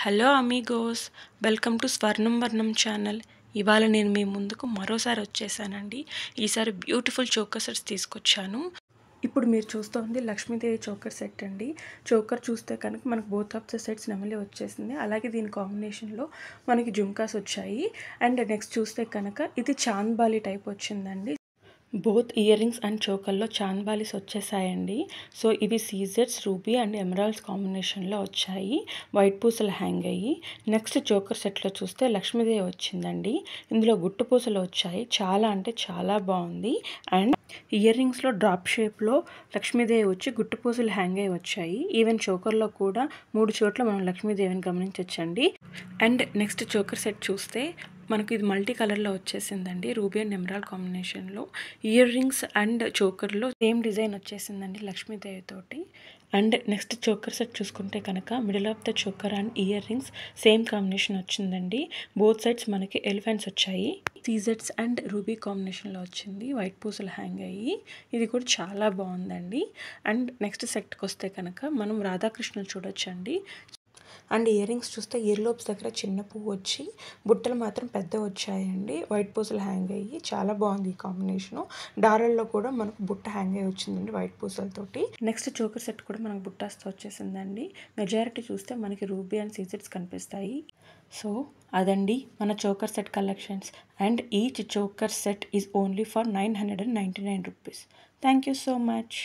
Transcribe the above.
Hello Amigos, welcome to స్వర్ణం వర్ణం channel. ఇవాళ నేను మీ ముందుకు మరోసారి వచ్చేసానండి. ఈసారి బ్యూటిఫుల్ చోకర్ సెట్స్ తీసుకొచ్చాను. ఇప్పుడు మీరు చూస్తోంది లక్ష్మీదేవి చోకర్ సెట్ అండి. చోకర్ చూస్తే కనుక మనకు బోత్ ఆఫ్ ద సెట్స్ నెమలి వచ్చేసింది. అలాగే దీని కాంబినేషన్లో మనకి జుమ్కాస్ వచ్చాయి. అండ్ నెక్స్ట్ చూస్తే కనుక ఇది చాంద్బాలి టైప్ వచ్చిందండి. బోత్ ఇయర్ రింగ్స్ అండ్ చోకర్లో చాంద్బాలీస్ వచ్చేసాయండి. సో ఇవి సీజర్స్, రూబీ అండ్ ఎమరాల్డ్స్ కాంబినేషన్లో వచ్చాయి. వైట్ పూసలు హ్యాంగ్ అయ్యి. నెక్స్ట్ చోకర్ సెట్లో చూస్తే లక్ష్మీదేవి వచ్చిందండి. ఇందులో గుట్టు పూసలు వచ్చాయి. చాలా అంటే చాలా బాగుంది. అండ్ ఇయర్ రింగ్స్లో డ్రాప్ షేప్లో లక్ష్మీదేవి వచ్చి గుట్టు పూసలు హ్యాంగ్ అయ్యి వచ్చాయి. ఈవెన్ చోకర్లో కూడా 3 చోట్ల మనం లక్ష్మీదేవిని గమనించవచ్చండి. అండ్ నెక్స్ట్ చోకర్ సెట్ చూస్తే మనకు ఇది మల్టీ కలర్లో వచ్చేసిందండి. రూబీ అండ్ ఎమరాల్డ్ కాంబినేషన్లో ఇయర్ రింగ్స్ అండ్ చోకర్లో సేమ్ డిజైన్ వచ్చేసిందండి లక్ష్మీదేవి తోటి. అండ్ నెక్స్ట్ చోకర్ సెట్ చూసుకుంటే కనుక middle of the choker and earrings same combination వచ్చిందండి. బోత్ సైడ్స్ మనకి ఎలిఫెంట్స్ వచ్చాయి. సీజెట్స్ అండ్ రూబీ కాంబినేషన్లో వచ్చింది. వైట్ పూసలు హ్యాంగ్ అయ్యి. ఇది కూడా చాలా బాగుందండి. అండ్ నెక్స్ట్ సెట్కి వస్తే కనుక మనం రాధాకృష్ణులు చూడొచ్చండి. అండ్ ఇయర్ రింగ్స్ చూస్తే ఇయర్ లోబ్స్ దగ్గర చిన్న పువ్వు వచ్చి బుట్టలు మాత్రం పెద్ద వచ్చాయండి. వైట్ పూసలు హ్యాంగ్ అయ్యి చాలా బాగుంది ఈ కాంబినేషను. దారాల్లో కూడా మనకు బుట్ట హ్యాంగ్ అయ్యి వచ్చిందండి వైట్ పూసలతోటి. నెక్స్ట్ చోకర్ సెట్ కూడా మనకు బుట్టాస్తో వచ్చేసిందండి. మెజారిటీ చూస్తే మనకి రూబీ అండ్ సీజెట్స్ కనిపిస్తాయి. సో అదండి మన choker set collections. And each choker set is only for 999 rupees. Thank you so much.